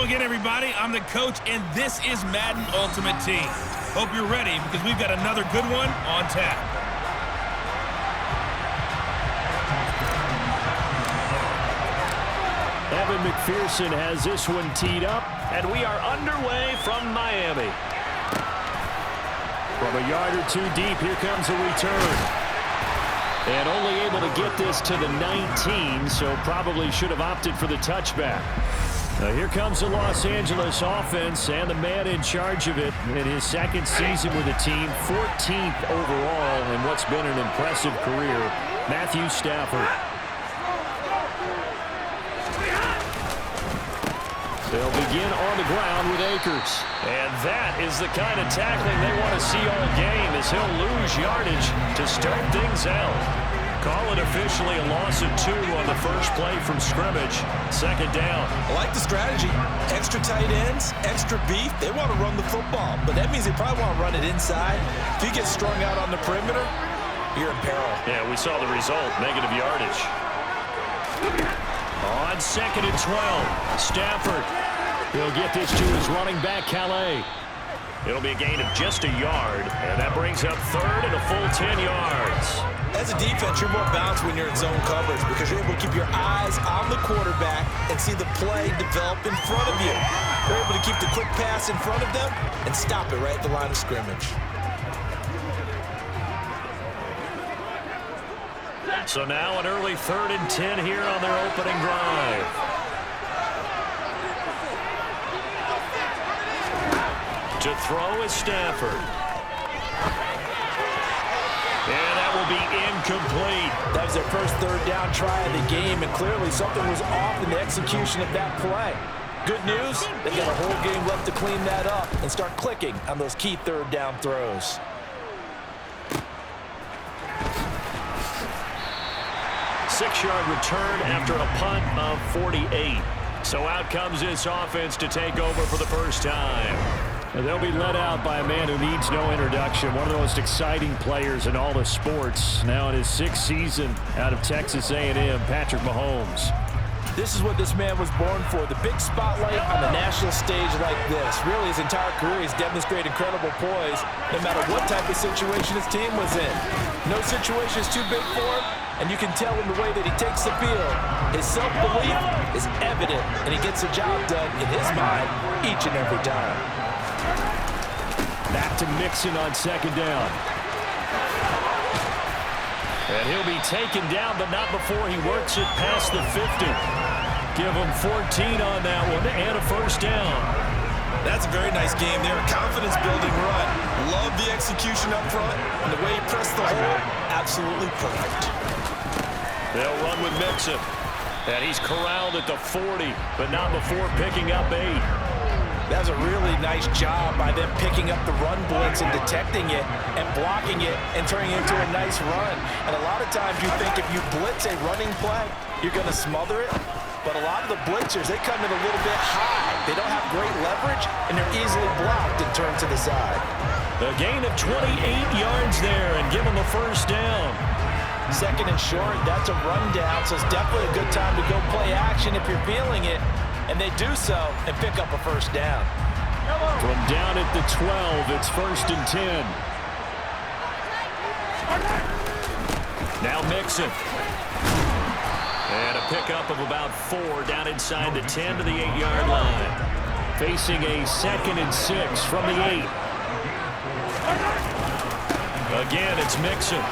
Hello again, everybody. I'm the coach, and this is Madden Ultimate Team. Hope you're ready because we've got another good one on tap. Evan McPherson has this one teed up, and we are underway from Miami. From a yard or two deep, here comes a return. And only able to get this to the 19, so probably should have opted for the touchback. Now here comes the Los Angeles offense and the man in charge of it in his second season with the team, 14th overall in what's been an impressive career, Matthew Stafford. They'll begin on the ground with Akers. And that is the kind of tackling they want to see all game, as he'll lose yardage to start things out. Call it officially a loss of 2 on the first play from scrimmage. Second down. I like the strategy. Extra tight ends, extra beef. They want to run the football, but that means they probably want to run it inside. If you get strung out on the perimeter, you're in peril. Yeah, we saw the result, negative yardage. On 2nd and 12, Stafford. He'll get this to his running back, Calais. It'll be a gain of just a yard, and that brings up 3rd and a full 10 yards. As a defense, you're more balanced when you're in zone coverage because you're able to keep your eyes on the quarterback and see the play develop in front of you. You're able to keep the quick pass in front of them and stop it right at the line of scrimmage. So now an early 3rd and 10 here on their opening drive. To throw is Stafford. And that will be incomplete. That was their first 3rd down try of the game, and clearly something was off in the execution of that play. Good news, they've got a whole game left to clean that up and start clicking on those key 3rd down throws. Six-yard return after a punt of 48. So out comes this offense to take over for the first time. And they'll be led out by a man who needs no introduction, one of the most exciting players in all of sports. Now in his 6th season out of Texas A&M, Patrick Mahomes. This is what this man was born for, the big spotlight on the national stage like this. Really, his entire career, he's demonstrated incredible poise no matter what type of situation his team was in. No situation is too big for him, and you can tell in the way that he takes the field. His self-belief is evident, and he gets the job done in his mind each and every time. Back to Mixon on 2nd down. And he'll be taken down, but not before he works it past the 50. Give him 14 on that one and a first down. That's a very nice game there. Confidence-building run. Love the execution up front, and the way he pressed the hole, absolutely perfect. They'll run with Mixon. And he's corralled at the 40, but not before picking up 8. That was a really nice job by them picking up the run blitz and detecting it and blocking it and turning it into a nice run. And a lot of times you think if you blitz a running play, you're going to smother it. But a lot of the blitzers, they come in a little bit high. They don't have great leverage, and they're easily blocked and turned to the side. The gain of 28 yards there and give them a first down. 2nd and short, that's a rundown, so it's definitely a good time to go play action if you're feeling it. And they do so and pick up a first down. From down at the 12, it's 1st and 10. Now Mixon. And a pickup of about 4 down inside the 10 to the 8-yard line. Facing a 2nd and 6 from the 8. Again, it's Mixon.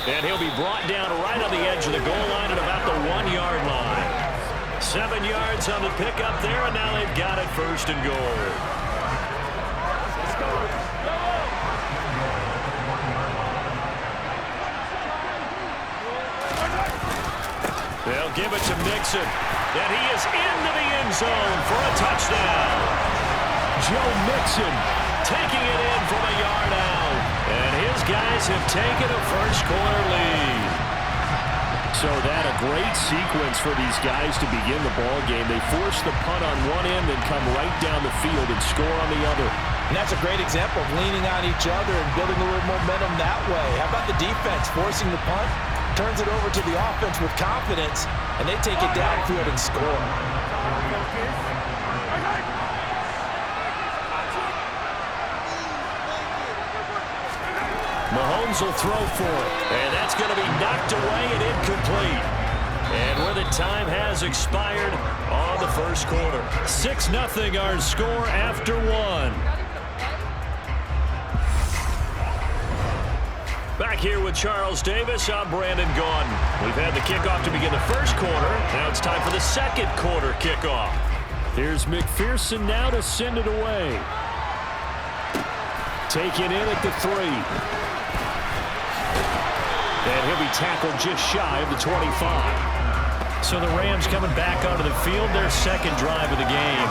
And he'll be brought down right on the edge of the goal line at about the 1-yard line. 7 yards on the pickup there, and now they've got it 1st and goal. They'll give it to Mixon, and he is into the end zone for a touchdown. Joe Mixon taking it in from a yard out, and his guys have taken a first-quarter lead. So that a great sequence for these guys to begin the ball game. They force the punt on one end and come right down the field and score on the other. And that's a great example of leaning on each other and building a little momentum that way. How about the defense forcing the punt? Turns it over to the offense with confidence, and they take it downfield and score. Mahomes will throw for it. And that's going to be knocked away and incomplete. And where the time has expired on the first quarter. 6-0 our score after one. Back here with Charles Davis, I'm Brandon Gaudin. We've had the kickoff to begin the first quarter. Now it's time for the second quarter kickoff. Here's McPherson now to send it away. Taken in at the 3. And he'll be tackled just shy of the 25. So the Rams coming back onto the field, their second drive of the game.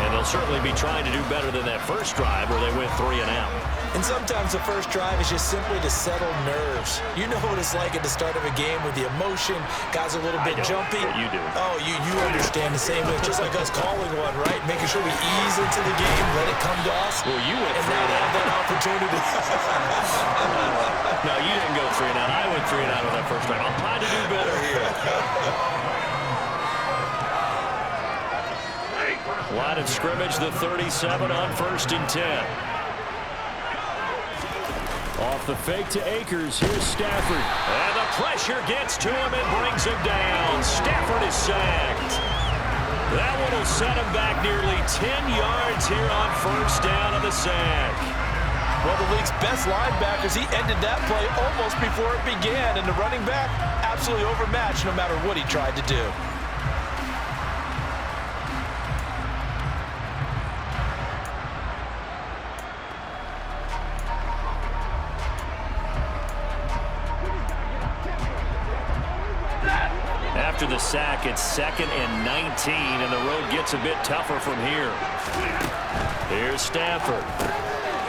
And they'll certainly be trying to do better than that first drive where they went 3 and out. And sometimes the first drive is just simply to settle nerves. You know what it's like at the start of a game with the emotion. Guys are a little bit jumpy. You do. Oh, you understand the same way. Just like us calling one, right? Making sure we ease into the game, let it come to us. Well, you went and 3 now and out. have that opportunity. No, you didn't go 3 and out. I went 3 and out on that first drive. I'm trying to do better here. Line of scrimmage, the 37 on 1st and 10. Off the fake to Akers. Here's Stafford. And the pressure gets to him and brings him down. Stafford is sacked. That one will set him back nearly 10 yards here on 1st down of the sack. Well, the league's best linebackers, he ended that play almost before it began. And the running back, absolutely overmatched no matter what he tried to do. After the sack, it's 2nd and 19, and the road gets a bit tougher from here. Here's Stafford.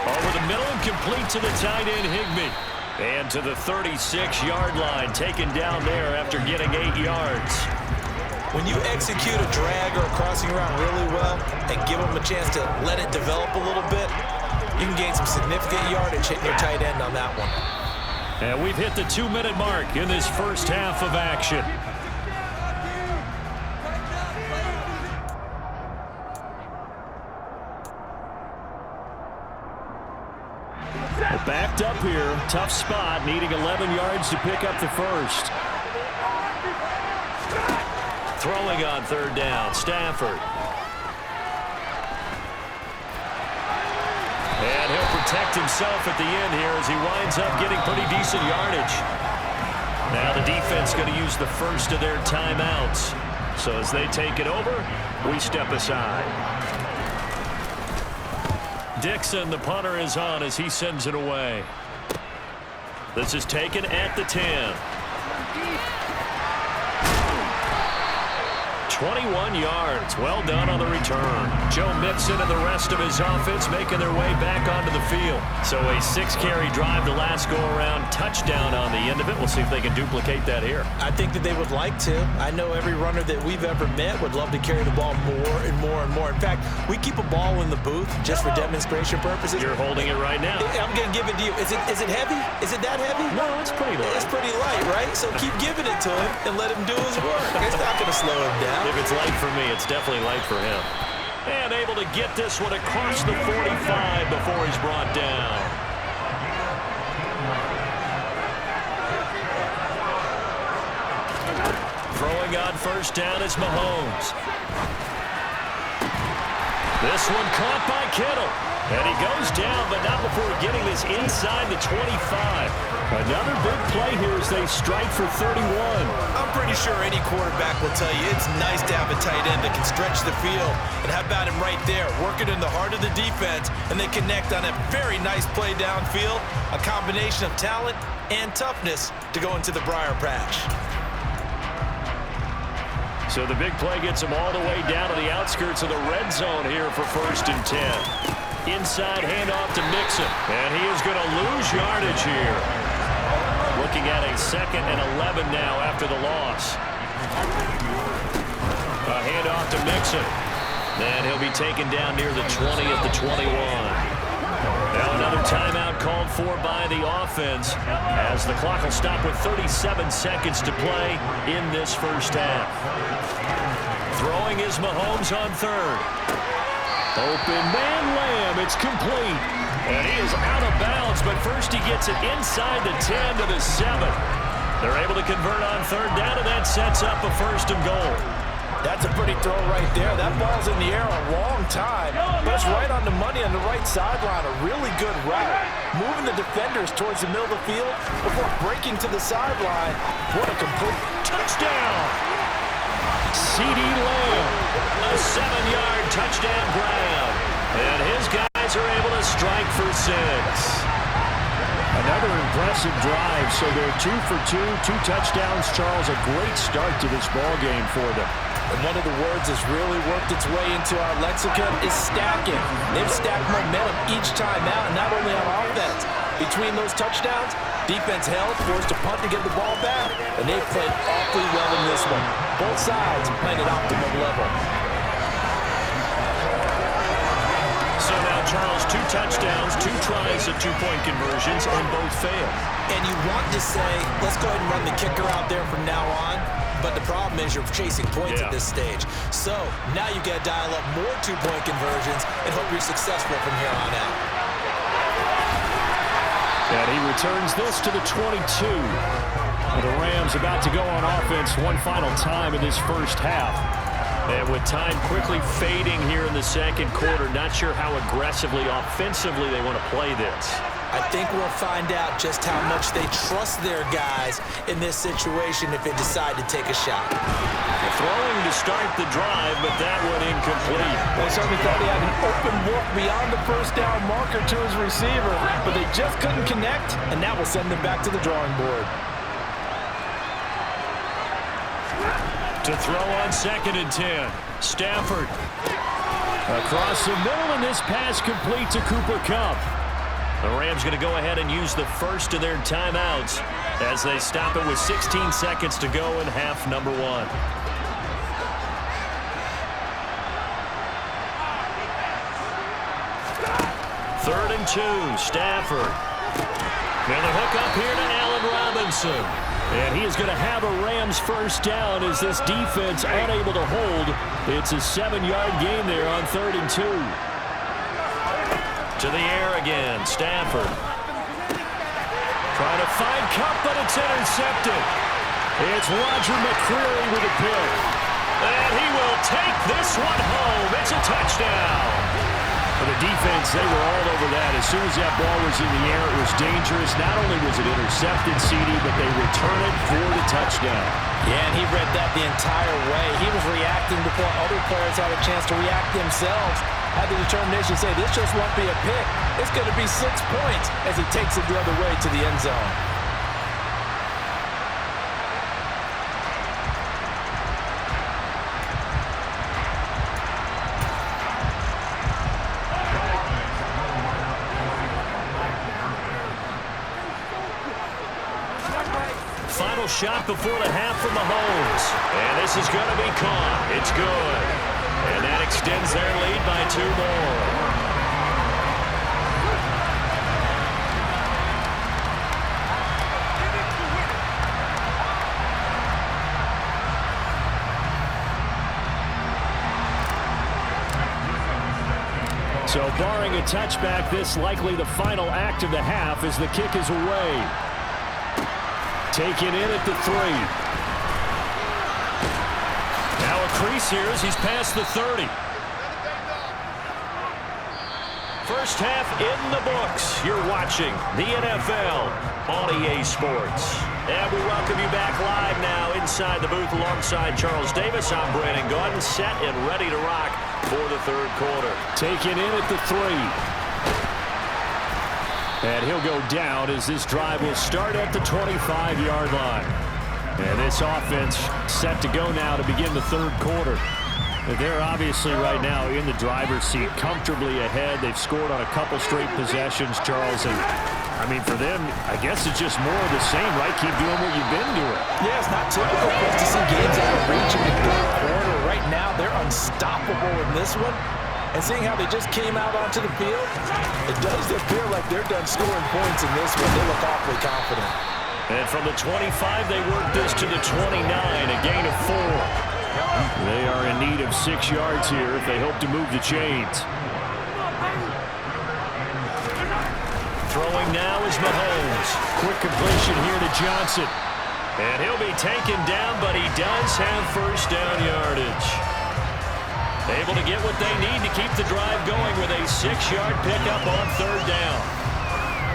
Over the middle and complete to the tight end, Higbee. And to the 36-yard line, taken down there after getting 8 yards. When you execute a drag or a crossing route really well and give them a chance to let it develop a little bit, you can gain some significant yardage hitting your tight end on that one. And we've hit the 2-minute mark in this first half of action. Backed up here, tough spot, needing 11 yards to pick up the first. Throwing on 3rd down, Stafford. And he'll protect himself at the end here as he winds up getting pretty decent yardage. Now the defense going to use the first of their timeouts. So as they take it over, we step aside. Dixon, the punter, is on as he sends it away. This is taken at the 10. 21 yards. Well done on the return. Joe Mixon and the rest of his offense making their way back onto the field. So a 6-carry drive the last go-around. Touchdown on the end of it. We'll see if they can duplicate that here. I think that they would like to. I know every runner that we've ever met would love to carry the ball more and more and more. In fact, we keep a ball in the booth just for demonstration purposes. You're holding it right now. I'm going to give it to you. Is it heavy? Is it that heavy? No, it's pretty light. It's pretty light, right? So keep giving it to him and let him do his work. It's not going to slow him down. If it's light for me, it's definitely light for him. And able to get this one across the 45 before he's brought down. Throwing on 1st down is Mahomes. This one caught by Kittle. And he goes down, but not before getting this inside the 25. Another big play here as they strike for 31. I'm pretty sure any quarterback will tell you it's nice to have a tight end that can stretch the field. And how about him right there, working in the heart of the defense, and they connect on a very nice play downfield. A combination of talent and toughness to go into the briar patch. So the big play gets them all the way down to the outskirts of the red zone here for 1st and 10. Inside handoff to Mixon. And he is going to lose yardage here. Looking at a 2nd and 11 now after the loss. A handoff to Mixon. And he'll be taken down near the 20 at the 21. Now another timeout called for by the offense as the clock will stop with 37 seconds to play in this first half. Throwing is Mahomes on 3rd. Open man, Lamb. It's complete. And he is out of bounds, but first he gets it inside the 10 to the 7. They're able to convert on third down, and that sets up a 1st and goal. That's a pretty throw right there. That ball's in the air a long time, but it's right on the money on the right sideline. A really good route. Moving the defenders towards the middle of the field before breaking to the sideline. What a complete touchdown. C.D. Lamb, a 7-yard touchdown grab. And his guys are able to strike for 6. Another impressive drive, so they're 2 for 2, 2 touchdowns. Charles, a great start to this ball game for them. And one of the words that's really worked its way into our lexicon is stacking. They've stacked momentum each time out, and not only on offense. Between those touchdowns, defense held, forced to punt to get the ball back, and they've played awfully well in this one. Both sides playing at optimum level. So now, Charles, 2 touchdowns, 2 tries at 2-point conversions, and both fail. And you want to say, let's go ahead and run the kicker out there from now on. But the problem is you're chasing points at this stage. So now you got to dial up more 2-point conversions and hope you're successful from here on out. And he returns this to the 22. And the Rams about to go on offense one final time in this first half. And with time quickly fading here in the second quarter, not sure how aggressively, offensively they want to play this. I think we'll find out just how much they trust their guys in this situation if they decide to take a shot. Throwing to start the drive, but that one incomplete. They certainly thought he had an open look beyond the first down marker to his receiver, but they just couldn't connect, and that will send them back to the drawing board. To throw on 2nd and 10. Stafford. Across the middle, and this pass complete to Cooper Kupp. The Rams going to go ahead and use the first of their timeouts as they stop it with 16 seconds to go in half number 1. 3rd and 2. Stafford. And the hook up here to Allen Robinson. And he is going to have a Rams first down as this defense unable to hold. It's a 7-yard gain there on 3rd and 2. To the air again, Stafford. Trying to find Kupp, but it's intercepted. It's Roger McCreary with a pick. And he will take this one home. It's a touchdown. For the defense, they were all over that. As soon as that ball was in the air, it was dangerous. Not only was it intercepted, CD, but they return it for the touchdown. Yeah, and he read that the entire way. He was reacting before other players had a chance to react themselves. Had the determination to say, this just won't be a pick. It's going to be 6 points as he takes it the other way to the end zone. Final shot before the half from Mahomes. And this is going to be caught. It's good. And that extends their lead by 2 more. So barring a touchback, this likely the final act of the half as the kick is away. Taken in at the 3. Now a crease here as he's past the 30. First half in the books. You're watching the NFL on EA Sports. And we welcome you back live now inside the booth alongside Charles Davis. I'm Brandon Gordon, set and ready to rock for the 3rd quarter. Taken in at the 3. And he'll go down as this drive will start at the 25-yard line. And this offense set to go now to begin the 3rd quarter. They're obviously right now in the driver's seat, comfortably ahead. They've scored on a couple straight possessions, Charles. And, I mean, for them, I guess it's just more of the same, right? Keep doing what you've been doing. Yeah, it's not typical for us to see games out of reach in the 3rd quarter. Right now, they're unstoppable in this one. And seeing how they just came out onto the field, it does appear like they're done scoring points in this one. They look awfully confident. And from the 25, they work this to the 29, a gain of 4. They are in need of 6 yards here if they hope to move the chains. Throwing now is Mahomes. Quick completion here to Johnson. And he'll be taken down, but he does have first down yardage. Able to get what they need to keep the drive going with a 6-yard pickup on third down.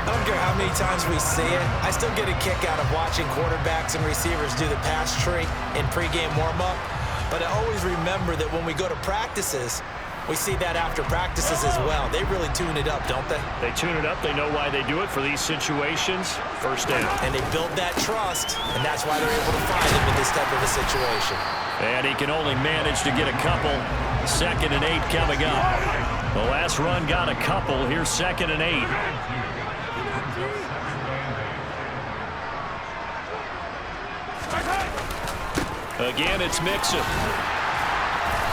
I don't care how many times we see it. I still get a kick out of watching quarterbacks and receivers do the pass tree in pregame warm-up. But I always remember that when we go to practices, we see that after practices as well. They really tune it up, don't they? They tune it up. They know why they do it for these situations. First down. And they build that trust, and that's why they're able to find him in this type of a situation. And he can only manage to get a couple. 2nd and 8 coming up. The last run got a couple. Here's 2nd and 8. Again, it's Mixon.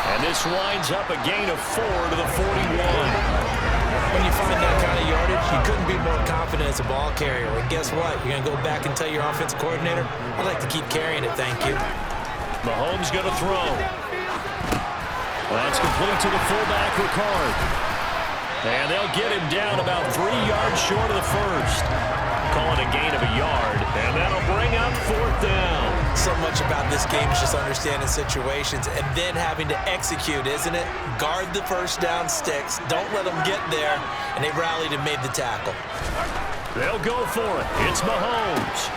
And this winds up a gain of 4 to the 41. When you find that kind of yardage, you couldn't be more confident as a ball carrier. And guess what? You're going to go back and tell your offensive coordinator, I'd like to keep carrying it, thank you. Mahomes going to throw. That's complete to the fullback, Ricard. And they'll get him down about 3 yards short of the first. Call it a gain of a yard, and that'll bring up 4th down. So much about this game is just understanding situations and then having to execute, isn't it? Guard the first down sticks. Don't let them get there, and they rallied and made the tackle. They'll go for it. It's Mahomes.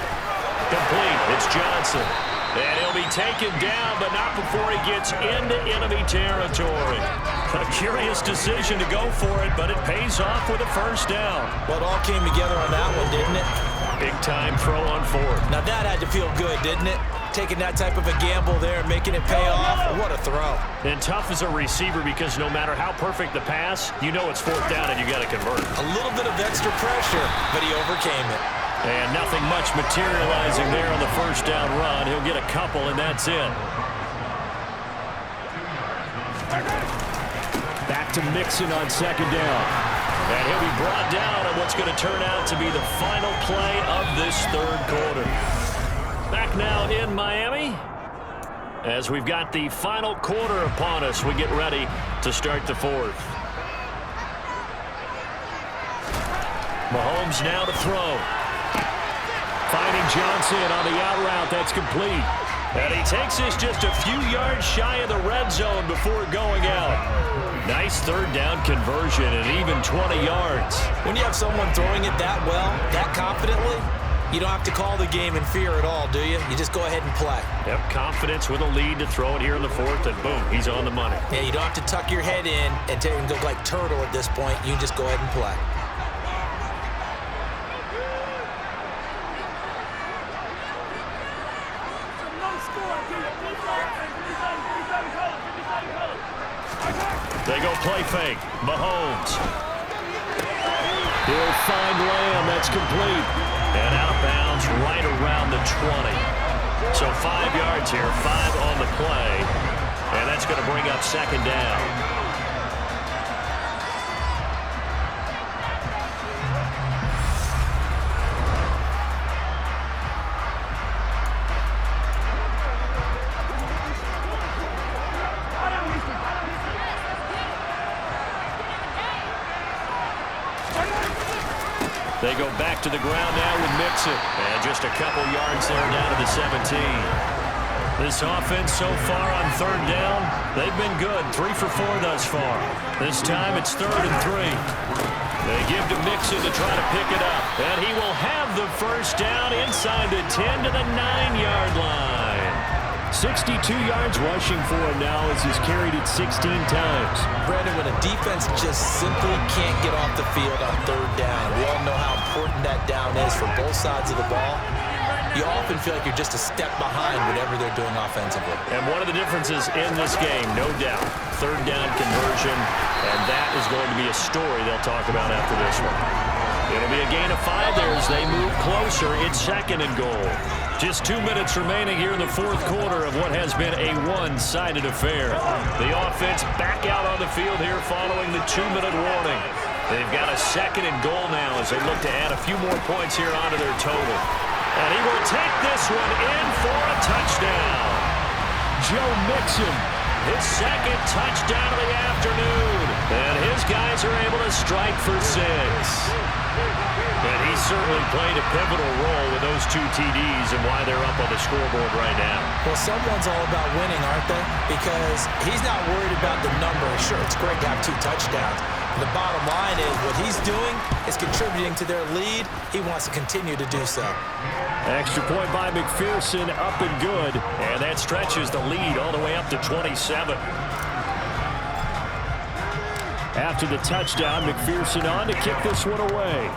Complete. It's Johnson. And he'll be taken down, but not before he gets into enemy territory. A curious decision to go for it, but it pays off with a first down. Well, it all came together on that one, didn't it? Big-time throw on 4th. Now that had to feel good, didn't it? Taking that type of a gamble there, making it pay off. What a throw. And tough as a receiver because no matter how perfect the pass, you know it's 4th down and you got to convert. A little bit of extra pressure, but he overcame it. And nothing much materializing there on the first down run. He'll get a couple, and that's it. Back to Mixon on 2nd down. And he'll be brought down on what's going to turn out to be the final play of this 3rd quarter. Back now in Miami. As we've got the final quarter upon us, we get ready to start the 4th. Mahomes now to throw. Finding Johnson on the out route. That's complete. And he takes this just a few yards shy of the red zone before going out. Nice 3rd down conversion and even 20 yards. When you have someone throwing it that well, that confidently, you don't have to call the game in fear at all, do you? You just go ahead and play. Yep, confidence with a lead to throw it here in the 4th, and boom, he's on the money. Yeah, you don't have to tuck your head in and go like turtle at this point. You just go ahead and play. They go play fake. Mahomes. He'll find Lamb. That's complete. And out of bounds right around the 20. So 5 yards here, 5 on the play. And that's going to bring up 2nd down. They go back to the ground now with Mixon. And just a couple yards there down to the 17. This offense so far on 3rd down, they've been good. 3 for 4 thus far. This time it's 3rd and 3. They give to Mixon to try to pick it up. And he will have the first down inside the 10 to the 9-yard line. 62 yards rushing for him now as he's carried it 16 times. Brandon, when a defense just simply can't get off the field on 3rd down, we all know how important that down is for both sides of the ball. You often feel like you're just a step behind whatever they're doing offensively. And one of the differences in this game, no doubt, 3rd down conversion, and that is going to be a story they'll talk about after this one. It'll be a gain of 5 there as they move closer. It's 2nd and goal. Just 2 minutes remaining here in the 4th quarter of what has been a one-sided affair. The offense back out on the field here following the 2-minute warning. They've got a 2nd and goal now as they look to add a few more points here onto their total. And he will take this one in for a touchdown. Joe Mixon his second touchdown of the afternoon. And his guys are able to strike for 6. And he certainly played a pivotal role with those 2 TDs and why they're up on the scoreboard right now. Well, someone's all about winning, aren't they? Because he's not worried about the number. Sure, it's great to have 2 touchdowns. The bottom line is what he's doing is contributing to their lead. He wants to continue to do so. Extra point by McPherson, up and good. And that stretches the lead all the way up to 27. After the touchdown, McPherson on to kick this one away.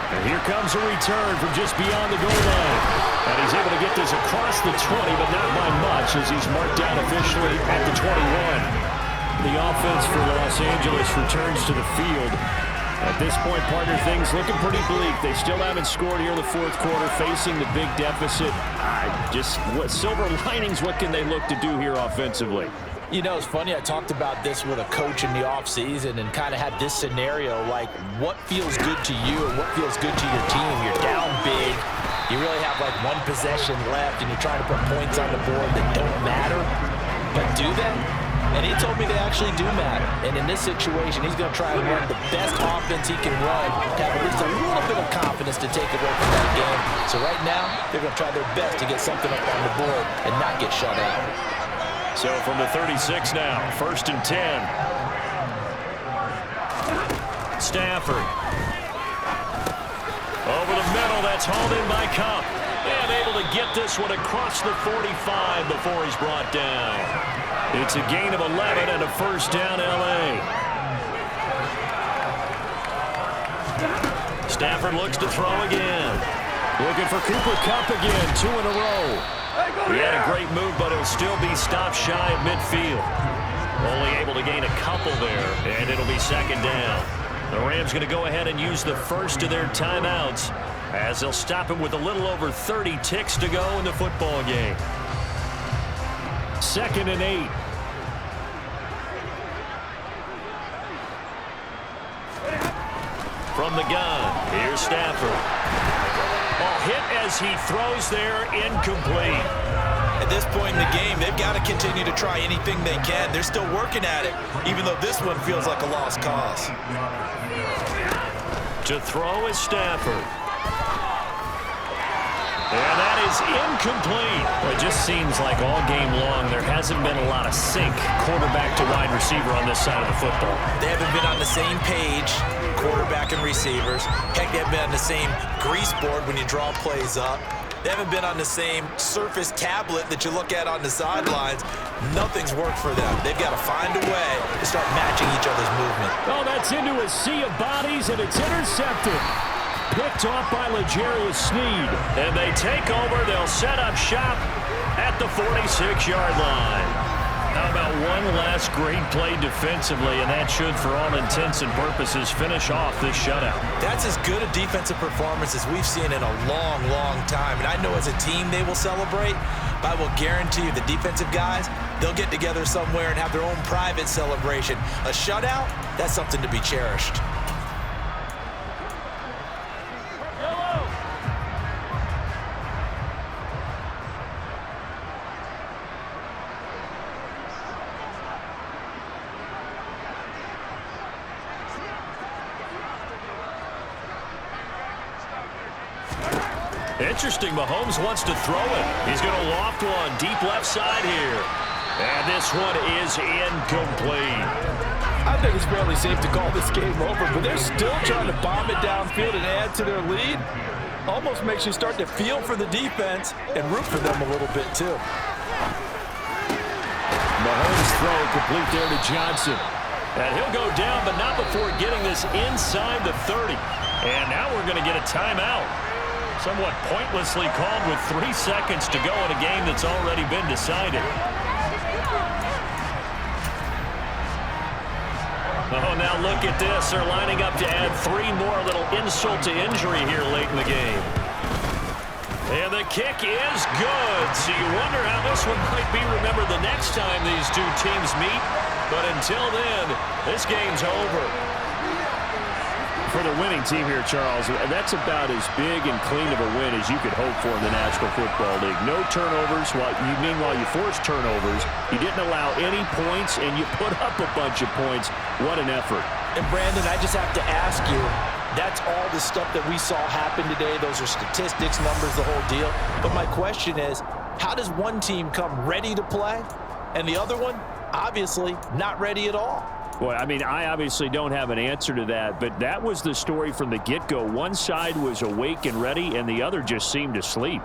And here comes a return from just beyond the goal line. And he's able to get this across the 20, but not by much as he's marked down officially at the 21. The offense for Los Angeles returns to the field. At this point, partner, things looking pretty bleak. They still haven't scored here in the 4th quarter, facing the big deficit. What silver linings, what can they look to do here offensively? You know, it's funny, I talked about this with a coach in the offseason and kind of had this scenario, like what feels good to you and what feels good to your team. You're down big. You really have like 1 possession left and you're trying to put points on the board that don't matter. But do they? And he told me they actually do matter. And in this situation, he's going to try and run the best offense he can run to have at least a little bit of confidence to take away from that game. So right now, they're going to try their best to get something up on the board and not get shut out. So from the 36 now, 1st and 10. Stafford. Over the middle, that's hauled in by Cup. And able to get this one across the 45 before he's brought down. It's a gain of 11 and a 1st down, L.A. Stafford looks to throw again. Looking for Cooper Kupp again, 2 in a row. He had a great move, but it'll still be stopped shy at midfield. Only able to gain a couple there, and it'll be 2nd down. The Rams going to go ahead and use the first of their timeouts as they'll stop him with a little over 30 ticks to go in the football game. 2nd and 8. From the gun, here's Stafford. Ball hit as he throws there, incomplete. At this point in the game, they've got to continue to try anything they can. They're still working at it, even though this one feels like a lost cause. To throw is Stafford. And that is incomplete. Well, it just seems like all game long there hasn't been a lot of sync quarterback to wide receiver on this side of the football. They haven't been on the same page, quarterback and receivers. Heck, they haven't been on the same grease board when you draw plays up. They haven't been on the same surface tablet that you look at on the sidelines. Nothing's worked for them. They've got to find a way to start matching each other's movement. Oh, that's into a sea of bodies, and it's intercepted. Picked off by L'Jarius Sneed. And they take over. They'll set up shop at the 46-yard line. How about one last great play defensively, and that should, for all intents and purposes, finish off this shutout. That's as good a defensive performance as we've seen in a long, long time. And I know as a team they will celebrate, but I will guarantee you the defensive guys, they'll get together somewhere and have their own private celebration. A shutout, that's something to be cherished. Interesting, Mahomes wants to throw it. He's going to loft one deep left side here. And this one is incomplete. I think it's fairly safe to call this game over, but they're still trying to bomb it downfield and add to their lead. Almost makes you start to feel for the defense and root for them a little bit, too. Mahomes throw complete there to Johnson. And he'll go down, but not before getting this inside the 30. And now we're going to get a timeout. Somewhat pointlessly called with 3 seconds to go in a game that's already been decided. Oh, now look at this. They're lining up to add 3 more, little insult to injury here late in the game. And the kick is good. So you wonder how this one might be remembered the next time these two teams meet. But until then, this game's over. For the winning team here, Charles, that's about as big and clean of a win as you could hope for in the National Football League. No turnovers. Meanwhile, you forced turnovers. You didn't allow any points, and you put up a bunch of points. What an effort. And, Brandon, I just have to ask you, that's all the stuff that we saw happen today. Those are statistics, numbers, the whole deal. But my question is, how does one team come ready to play, and the other one, obviously, not ready at all? Boy, I mean, I obviously don't have an answer to that, but that was the story from the get-go. One side was awake and ready, and the other just seemed asleep.